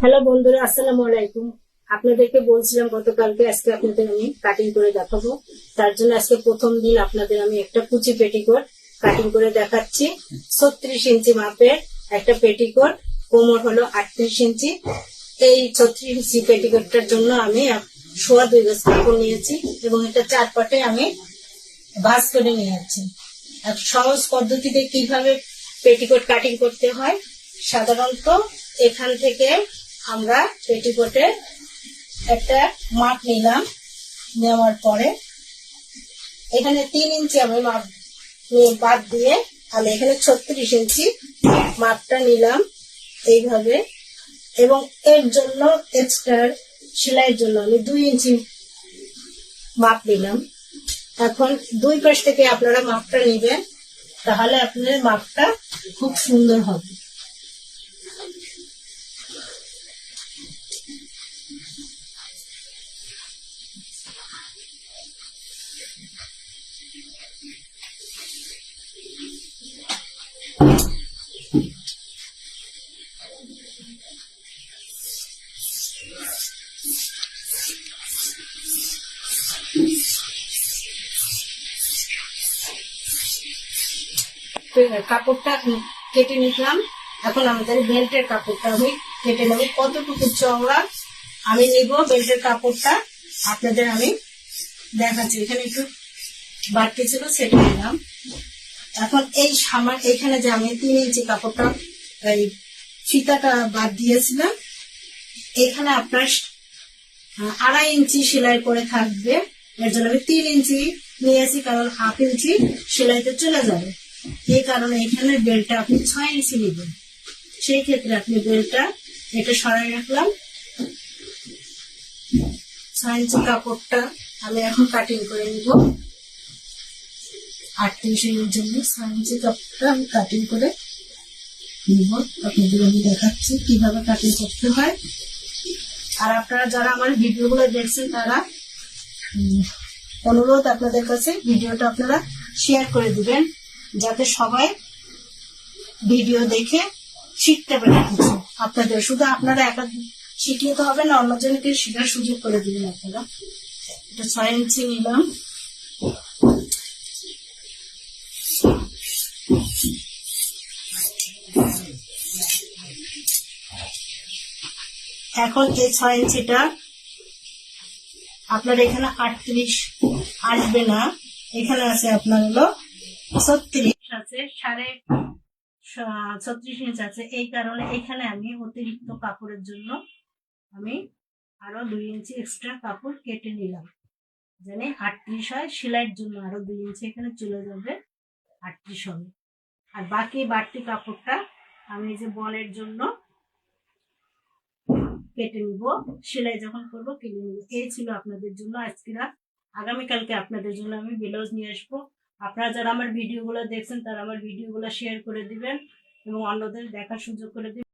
Hello বন্ধুরা, আসসালামু আলাইকুম। আপনাদেরকে বলছিলাম গতকালকে, আজকে আপনাদের আমি কাটিং করে দেখাবো। তার জন্য আজকে প্রথম দিন আপনাদের আমি একটা কুচি পেটিকোট কাটিং করে দেখাচ্ছি। 36 ইঞ্চি মাপের একটা পেটিকোট, কোমর হলো 38 ইঞ্চি। এই 36 ইঞ্চি পেটিকোটটার জন্য আমি 2.25 গজ কাপড় নিয়েছি এবং এটা 4 পাটে আমি ভাঁজ করে নিয়ে যাচ্ছি। আর সহজ পদ্ধতিতে কিভাবে পেটিকোট কাটিং করতে হয়, সাধারণত এখান থেকে আমরা পেটিকোটে একটা মাপ নিলাম। নেওয়ার পরে এখানে 3 ইঞ্চি আমি মাপ বাদ দিয়ে আমি এখানে 36 ইঞ্চি মাপটা নিলাম এইভাবে, এবং এর জন্য এক্সট্রা সেলাইয়ের জন্য আমি 2 ইঞ্চি মাপ নিলাম। এখন দুই পাশ থেকে আপনারা মাপটা নেবেন, তাহলে আপনার মাপটা খুব সুন্দর হবে। কাপড়টা কেটে নিলাম। এখন আমাদের বেল্টের কাপড়টা আমি কেটে নেব। কতটুকু চওড়া আমি নিব বেল্টের কাপড়টা আপনাদের আমি দেখাচ্ছি। এখানে একটু বাড়তি ছিল, সেটা নিলাম। এখন এই এখানে যে আমি 3 ইঞ্চি কাপড়টা এই ফিতাটা বাদ দিয়েছিলাম, এখানে আপনার 2.5 ইঞ্চি সেলাই করে থাকবে। এর জন্য আমি 3 ইঞ্চি নিয়েছি, কারণ 1/2 ইঞ্চি সেলাইতে চলে যাবে। এই কারণে এখানে বেল্টটা আপনি 6 ইঞ্চি নেবেন। সেই ক্ষেত্রে আপনি বেল্টটা এটা সরাই রাখলাম। 6 ইঞ্চি কাপড়টা আমি এখন কাটিং করে নিব। 38 এর জন্য 6 ইঞ্চি কাপড়টা আমি কাটিং করে নিব। আপনাদের আমি দেখাচ্ছি কিভাবে কাটিং করতে হয়। আর আপনারা যারা আমার ভিডিওগুলো দেখছেন, তারা অনুরোধ আপনাদের কাছে ভিডিওটা আপনারা শেয়ার করে দিবেন, যাতে সবাই ভিডিও দেখে শিখতে পারে কিছু। আপনাদের শুধু আপনারা একা শিখলে তো হবে না, অন্যজনকে শেখার সুযোগ করে দিবেন আপনারা। এটা 6 ইঞ্চি নিলাম। এখন এই 6 ইঞ্চিটা আপনার এখানে 38 আসবে না, এখানে আছে আপনার হলো 36 আছে, 36.5 ইঞ্চ আছে। এই কারণে এখানে আমি অতিরিক্ত কাপড়ের জন্য আমি আরো 2 ইঞ্চি এক্সট্রা কাপড় কেটে নিলাম, জানি 38 হয়। সেলাইয়ের জন্য আরো 2 ইঞ্চি এখানে চলে যাবে, 38 হবে। আর বাকি বাড়তি কাপড়টা আমি এই যে বলের জন্য কেটে নিব, সেলাই যখন করবো কেটে নিব। এই ছিল আপনাদের জন্য আজকের। আগামীকালকে আপনাদের জন্য আমি ব্লাউজ নিয়ে আসবো। আপনারা যারা আমার ভিডিওগুলো দেখছেন, তারা আমার ভিডিওগুলো শেয়ার করে দিবেন এবং অন্যদের দেখার সুযোগ করে দিবেন।